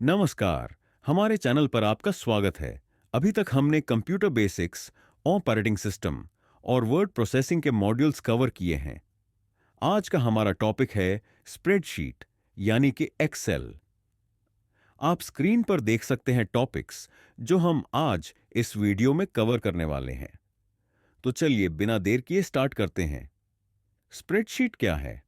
नमस्कार। हमारे चैनल पर आपका स्वागत है। अभी तक हमने कंप्यूटर बेसिक्स, ऑपरेटिंग सिस्टम और वर्ड प्रोसेसिंग के मॉड्यूल्स कवर किए हैं। आज का हमारा टॉपिक है स्प्रेडशीट यानी कि एक्सेल। आप स्क्रीन पर देख सकते हैं टॉपिक्स जो हम आज इस वीडियो में कवर करने वाले हैं। तो चलिए बिना देर किए स्टार्ट करते हैं। स्प्रेडशीट क्या है?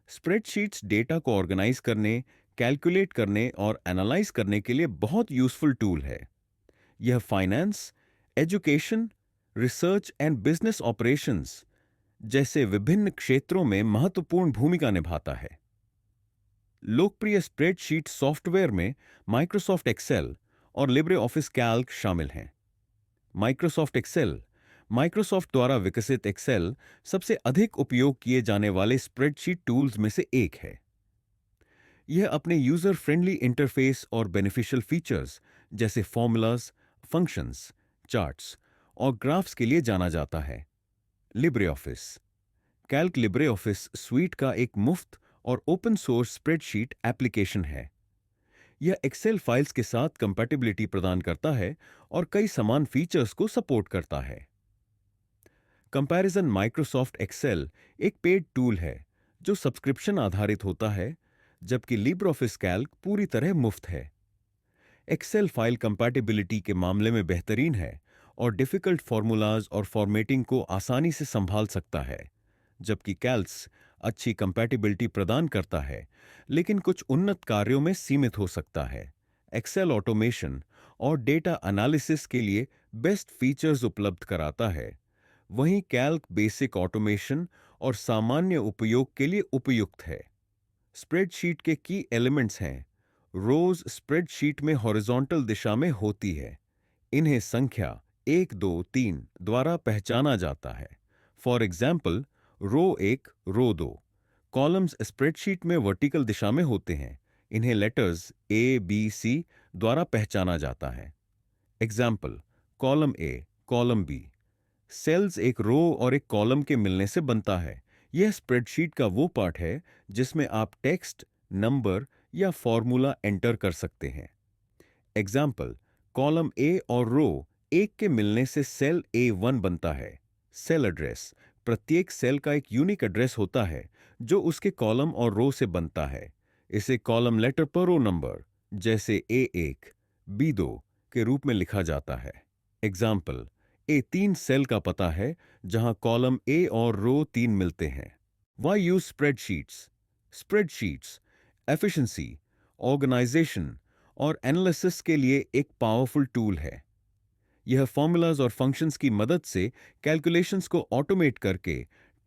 स्प्रेडशीट्स डेटा को ऑर्गेनाइज करने, कैलकुलेट करने और एनालाइज करने के लिए बहुत यूजफुल टूल है। यह finance, education, research and business operations जैसे विभिन्न क्षेत्रों में महत्वपूर्ण भूमिका निभाता है। लोकप्रिय स्प्रेडशीट सॉफ्टवेयर में माइक्रोसॉफ्ट एक्सेल और लिब्रे ऑफिस कैल्क शामिल हैं। माइक्रोसॉफ्ट एक्सेल माइक्रोसॉफ्ट द्वारा विकसित एक्सेल सबसे अधिक उपयोग किए जाने वाले स्प्रेडशीट टूल्स में से एक है। यह अपने यूजर फ्रेंडली इंटरफेस और बेनिफिशियल फीचर्स जैसे फॉर्मूलाज, फंक्शंस, चार्ट्स और ग्राफ्स के लिए जाना जाता है। Libre office Calc Libre office sweet का एक मुफ्त और ओपन सोर्स स्प्रेडशीट एप्लीकेशन है। यह एक्सेल फाइल्स के साथ कंपैटिबिलिटी प्रदान करता है और कई समान फीचर्स को सपोर्ट करता है। कंपैरिजन माइक्रोसॉफ्ट एक्सेल एक पेड टूल है जो सब्सक्रिप्शन आधारित होता है, जबकि लिब्रे ऑफिस कैल्क पूरी तरह मुफ्त है। एक्सेल फाइल कंपैटिबिलिटी के मामले में बेहतरीन है और डिफिकल्ट फॉर्मूलाज और फॉर्मेटिंग को आसानी से संभाल सकता है, जबकि कैल्स अच्छी कंपैटिबिलिटी प्रदान करता है लेकिन कुछ उन्नत कार्यों में सीमित हो सकता है। एक्सेल ऑटोमेशन और डेटा एनालिसिस के लिए बेस्ट फीचर्स उपलब्ध कराता है, वहीं कैल्क बेसिक ऑटोमेशन और सामान्य उपयोग के लिए उपयुक्त है। स्प्रेडशीट के की एलिमेंट्स हैं। रोज स्प्रेडशीट में हॉरिजॉन्टल दिशा में होती है। इन्हें संख्या 1, 2, 3 द्वारा पहचाना जाता है। For example, row 1, row 2। Columns spreadsheet में वर्टिकल दिशा में होते हैं। इन्हें लेटर्स ए, बी, सी द्वारा पहचाना जाता है। Example, column A, column B. Cells एक रो और एक कॉलम के मिलने से बनता है। यह स्प्रेडशीट का वो पार्ट है जिसमें आप टेक्स्ट, नंबर या फॉर्मूला एंटर कर सकते हैं। एग्जाम्पल, कॉलम ए और रो एक के मिलने से सेल A1 बनता है। सेल एड्रेस प्रत्येक सेल का एक यूनिक एड्रेस होता है जो उसके कॉलम और रो से बनता है। इसे कॉलम लेटर पर रो नंबर जैसे A1, B2 के रूप में लिखा जाता है। एग्जाम्पल, A3 सेल का पता है जहां कॉलम ए और रो 3 मिलते हैं। Why use spreadsheets? Spreadsheets efficiency, organisation और एनालिसिस के लिए एक पावरफुल टूल है। यह फॉर्मूलाज और फंक्शंस की मदद से कैलकुलेशंस को ऑटोमेट करके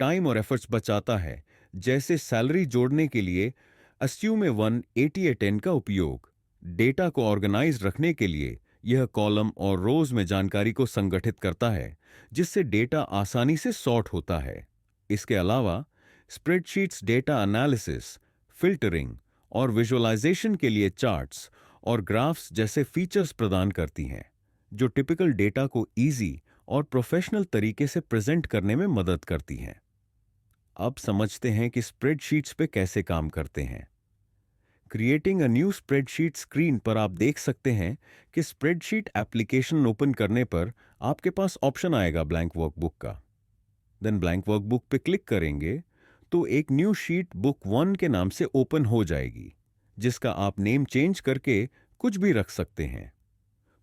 टाइम और एफर्ट्स बचाता है, जैसे सैलरी जोड़ने के लिए अस्यूम ए 1 80 ए 10 का उपयोग। डेटा को ऑर्गेनाइज रखने के लिए यह कॉलम और रोज में जानकारी को संगठित करता है, जिससे डेटा आसानी से सॉर्ट होता है। इसके अलावा स्प्रेडशीट्स डेटा एनालिसिस, फिल्टरिंग और विजुअलाइजेशन के लिए चार्ट्स और ग्राफ्स जैसे फीचर्स प्रदान करती हैं, जो टिपिकल डेटा को इजी और प्रोफेशनल तरीके से प्रेजेंट करने में मदद करती हैं। अब समझते हैं कि स्प्रेडशीट्स पे कैसे काम करते हैं। Creating a new spreadsheet screen पर आप देख सकते हैं कि स्प्रेडशीट एप्लीकेशन ओपन करने पर आपके पास ऑप्शन आएगा ब्लैंक वर्कबुक का। देन ब्लैंक वर्कबुक पे क्लिक करेंगे तो एक न्यू शीट बुक 1 के नाम से ओपन हो जाएगी, जिसका आप नेम चेंज करके कुछ भी रख सकते हैं।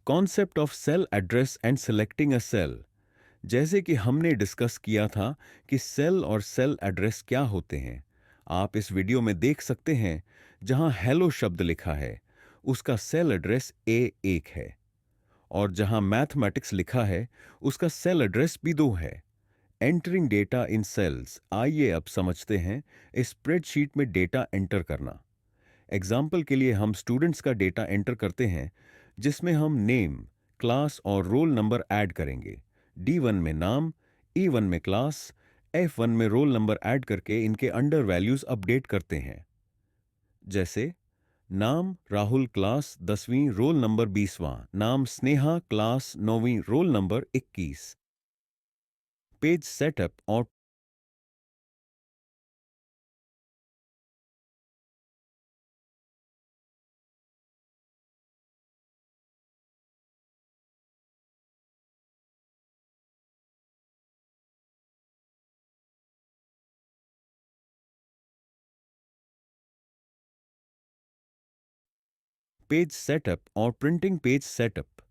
Concept of cell address and selecting a cell, जैसे कि हमने डिस्कस किया था कि सेल और सेल एड्रेस क्या होते हैं, आप इस वीडियो में देख सकते हैं। जहां हेलो शब्द लिखा है उसका सेल एड्रेस A1 है और जहां मैथमेटिक्स लिखा है उसका सेल एड्रेस B2 है। एंटरिंग डेटा इन सेल्स, आइए अब समझते हैं स्प्रेडशीट में डेटा एंटर करना। एग्जाम्पल के लिए हम स्टूडेंट्स का डेटा एंटर करते हैं, जिसमें हम नेम, क्लास और रोल नंबर ऐड करेंगे। D1 में नाम, E1 में क्लास, F1 में रोल नंबर ऐड करके इनके अंडर वैल्यूज अपडेट करते हैं। जैसे नाम राहुल, क्लास 10वीं, रोल नंबर 20वां। नाम स्नेहा, क्लास 9वीं, रोल नंबर 21। पेज सेटअप और पेज सेटअप और printing page setup.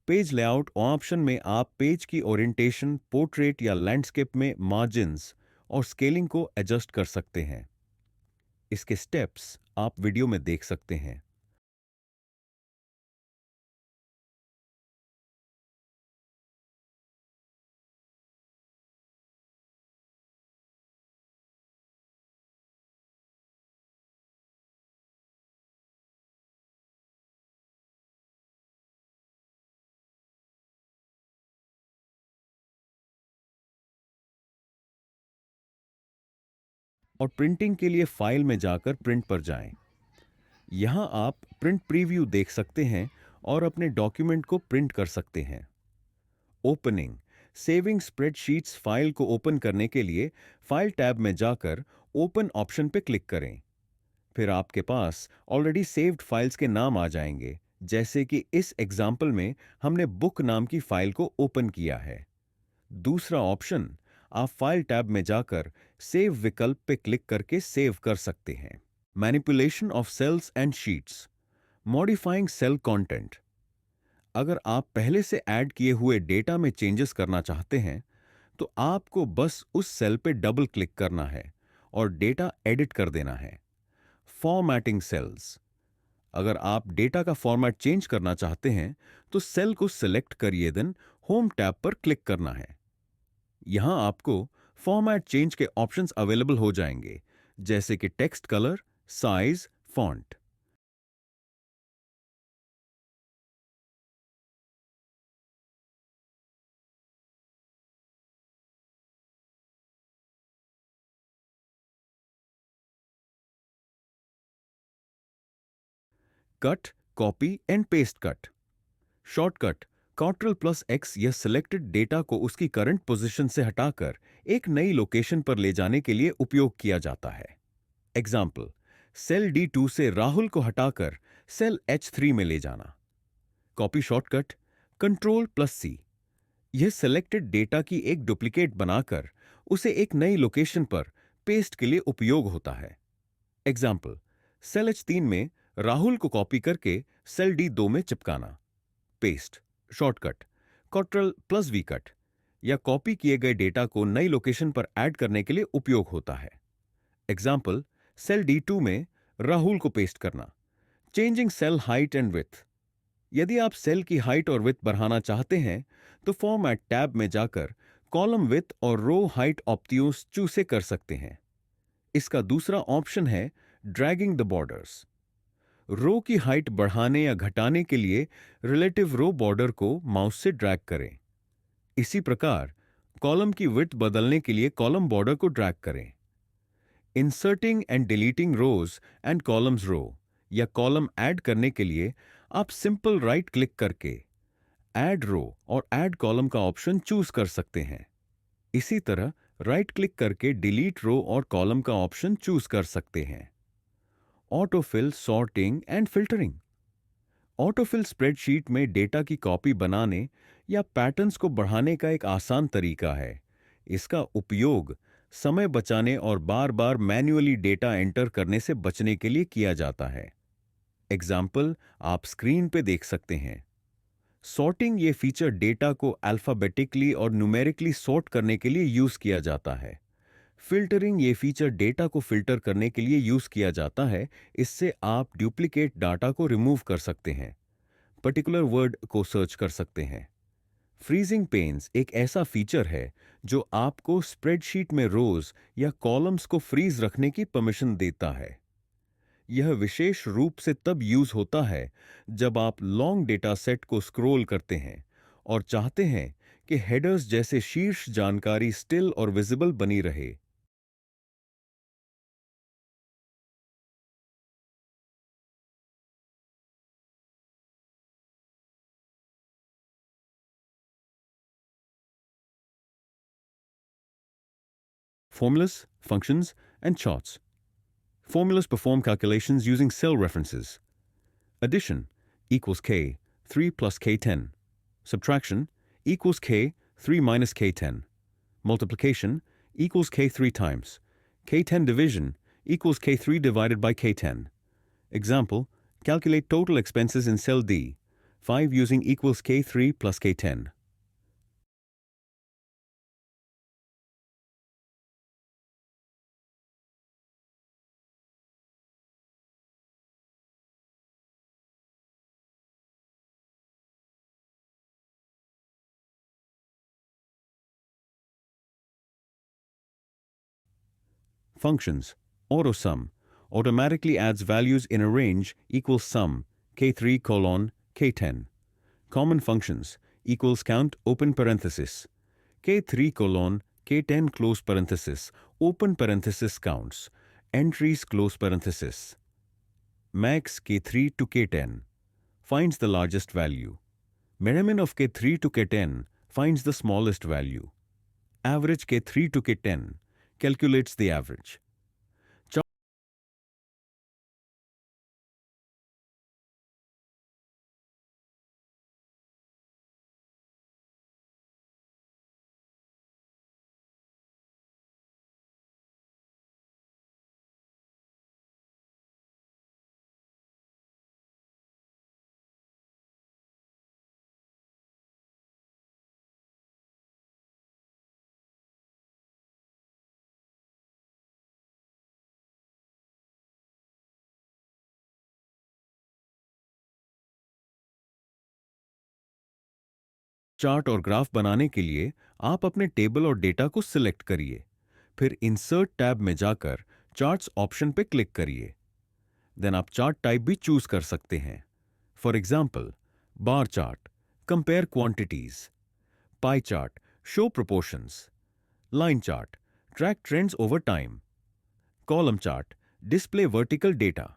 Page layout option में आप पेज की ओरिएंटेशन, पोर्ट्रेट या लैंडस्केप में मार्जिन्स और स्केलिंग को एडजस्ट कर सकते हैं। इसके स्टेप्स आप वीडियो में देख सकते हैं। और प्रिंटिंग के लिए फाइल में जाकर प्रिंट पर जाएं। यहां आप प्रिंट प्रीव्यू देख सकते हैं और अपने डॉक्यूमेंट को प्रिंट कर सकते हैं। ओपनिंग, सेविंग स्प्रेडशीट्स फाइल को ओपन करने के लिए फाइल टैब में जाकर ओपन ऑप्शन पर क्लिक करें। फिर आपके पास ऑलरेडी सेव्ड फाइल्स के नाम आ जाएंगे, जैसे कि इस एग्जाम्पल में हमने बुक नाम की फाइल को ओपन किया है। दूसरा ऑप्शन, आप फाइल टैब में जाकर सेव विकल्प पे क्लिक करके सेव कर सकते हैं। Manipulation of cells and sheets, modifying cell content. अगर आप पहले से ऐड किए हुए डेटा में चेंजेस करना चाहते हैं तो आपको बस उस सेल पे डबल क्लिक करना है और डेटा एडिट कर देना है। फॉर्मेटिंग सेल्स, अगर आप डेटा का फॉर्मेट चेंज करना चाहते हैं तो सेल को सिलेक्ट करिए, देन होम टैब पर क्लिक करना है। यहां आपको फॉर्मेट चेंज के ऑप्शंस अवेलेबल हो जाएंगे, जैसे कि text colour, size, font. Cut, copy and paste cut. Shortcut Ctrl+X यह सिलेक्टेड डेटा को उसकी करंट पोजीशन से हटाकर एक नई लोकेशन पर ले जाने के लिए उपयोग किया जाता है। एग्जाम्पल, सेल D2 से राहुल को हटाकर सेल H3 में ले जाना। कॉपी शॉर्टकट Ctrl+C, यह सिलेक्टेड डेटा की एक डुप्लीकेट बनाकर उसे एक नई लोकेशन पर पेस्ट के लिए उपयोग होता है। एग्जाम्पल, सेल H3 में राहुल को कॉपी करके सेल D2 में चिपकाना। पेस्ट शॉर्टकट Ctrl+V कट, या कॉपी किए गए डेटा को नई लोकेशन पर ऐड करने के लिए उपयोग होता है। एग्जाम्पल, सेल D2 में राहुल को पेस्ट करना। Changing cell height and width, यदि आप सेल की हाइट और विड्थ बढ़ाना चाहते हैं तो फॉर्मेट टैब में जाकर कॉलम विड्थ और रो हाइट ऑप्शंस चूज कर सकते हैं। इसका दूसरा ऑप्शन है ड्रैगिंग द बॉर्डर्स। रो की हाइट बढ़ाने या घटाने के लिए रिलेटिव रो बॉर्डर को माउस से ड्रैग करें। इसी प्रकार कॉलम की विड्थ बदलने के लिए कॉलम बॉर्डर को ड्रैग करें। Inserting and deleting rows and columns row या कॉलम ऐड करने के लिए आप सिंपल राइट क्लिक करके ऐड रो और ऐड कॉलम का ऑप्शन चूज कर सकते हैं। इसी तरह राइट क्लिक करके डिलीट रो और कॉलम का ऑप्शन चूज कर सकते हैं। Autofill, sorting and filtering. Autofill spreadsheet में डेटा की कॉपी बनाने या पैटर्न्स को बढ़ाने का एक आसान तरीका है। इसका उपयोग समय बचाने और बार बार मैन्युअली डेटा एंटर करने से बचने के लिए किया जाता है। एग्जाम्पल आप स्क्रीन पे देख सकते हैं। सॉर्टिंग ये फीचर डेटा को अल्फाबेटिकली और न्यूमेरिकली सॉर्ट करने के लिए यूज किया जाता है। फिल्टरिंग ये फीचर डेटा को फिल्टर करने के लिए यूज किया जाता है। इससे आप डुप्लीकेट डाटा को रिमूव कर सकते हैं, पर्टिकुलर वर्ड को सर्च कर सकते हैं। फ्रीजिंग पेन्स एक ऐसा फीचर है जो आपको स्प्रेडशीट में रोज या कॉलम्स को फ्रीज रखने की परमिशन देता है। यह विशेष रूप से तब यूज होता है जब आप लॉन्ग डेटा सेट को स्क्रॉल करते हैं और चाहते हैं कि हेडर्स जैसे शीर्ष जानकारी स्टिल और विजिबल बनी रहे। Formulas, functions, and charts. Formulas perform calculations using cell references. Addition equals k, 3 plus k10. Subtraction equals k, 3 minus k10. Multiplication equals k 3 times. K10 division equals k3 divided by k10. Example, Calculate total expenses in cell D. 5 using equals K3 plus K10. Functions. AutoSum automatically adds values in a range equals sum K3 colon K10. Common functions equals count open parenthesis K3 colon K10 close parenthesis open parenthesis counts entries close parenthesis. Max K3 to K10 finds the largest value. Measurement of K3 to K10 finds the smallest value. Average K3 to K10 calculates the average. Chart और graph बनाने के लिए आप अपने table और data को select करिए। फिर इंसर्ट टैब में जाकर चार्ट्स ऑप्शन पे क्लिक करिए। देन आप चार्ट टाइप भी चूज कर सकते हैं। For example, bar chart compare quantities, pie chart show proportions, line chart track trends over time, column chart display vertical data.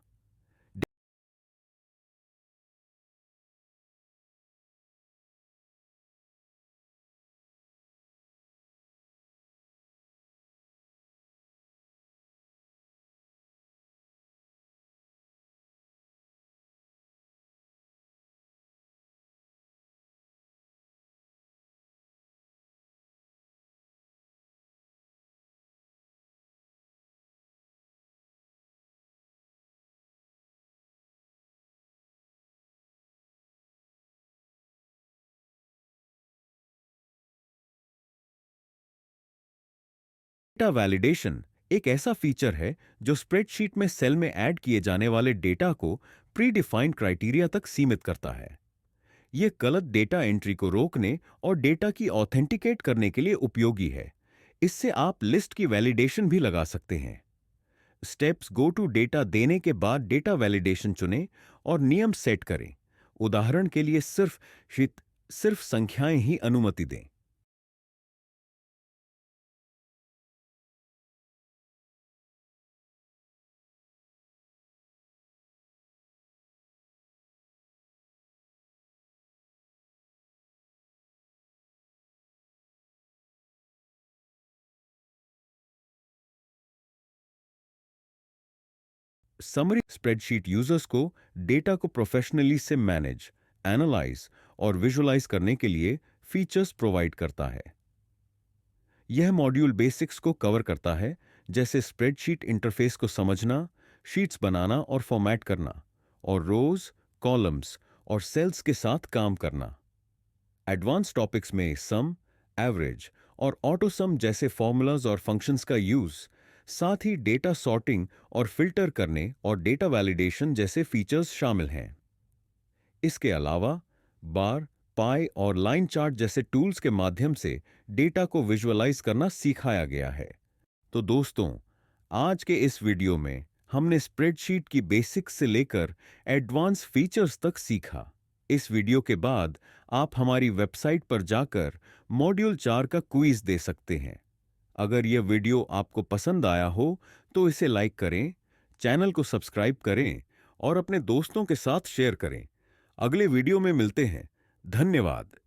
Data validation एक ऐसा फीचर है जो स्प्रेडशीट में सेल में ऐड किए जाने वाले डेटा को प्री डिफाइंड क्राइटेरिया तक सीमित करता है। यह गलत डेटा एंट्री को रोकने और डेटा की ऑथेंटिकेट करने के लिए उपयोगी है। इससे आप लिस्ट की वैलिडेशन भी लगा सकते हैं। स्टेप्स गो टू डेटा देने के बाद डेटा वैलिडेशन चुनें और नियम सेट करें। उदाहरण के लिए सिर्फ संख्याएं ही अनुमति दें। समरी स्प्रेडशीट यूजर्स को डेटा को प्रोफेशनली से मैनेज, एनालाइज और विजुअलाइज करने के लिए फीचर्स प्रोवाइड करता है। यह मॉड्यूल बेसिक्स को कवर करता है, जैसे स्प्रेडशीट इंटरफेस को समझना, शीट्स बनाना और फॉर्मेट करना, और रोज, कॉलम्स और सेल्स के साथ काम करना। एडवांस टॉपिक्स में सम, एवरेज और ऑटो सम जैसे फॉर्मूलाज और फंक्शंस का यूज, साथ ही डेटा सॉर्टिंग और फिल्टर करने और डेटा वैलिडेशन जैसे फीचर्स शामिल हैं। इसके अलावा बार, पाई और लाइन चार्ट जैसे टूल्स के माध्यम से डेटा को विजुअलाइज करना सिखाया गया है। तो दोस्तों, आज के इस वीडियो में हमने स्प्रेडशीट की बेसिक्स से लेकर एडवांस फीचर्स तक सीखा। इस वीडियो के बाद आप हमारी वेबसाइट पर जाकर मॉड्यूल 4 का क्विज दे सकते हैं। अगर यह वीडियो आपको पसंद आया हो तो इसे लाइक करें, चैनल को सब्सक्राइब करें और अपने दोस्तों के साथ शेयर करें। अगले वीडियो में मिलते हैं। धन्यवाद।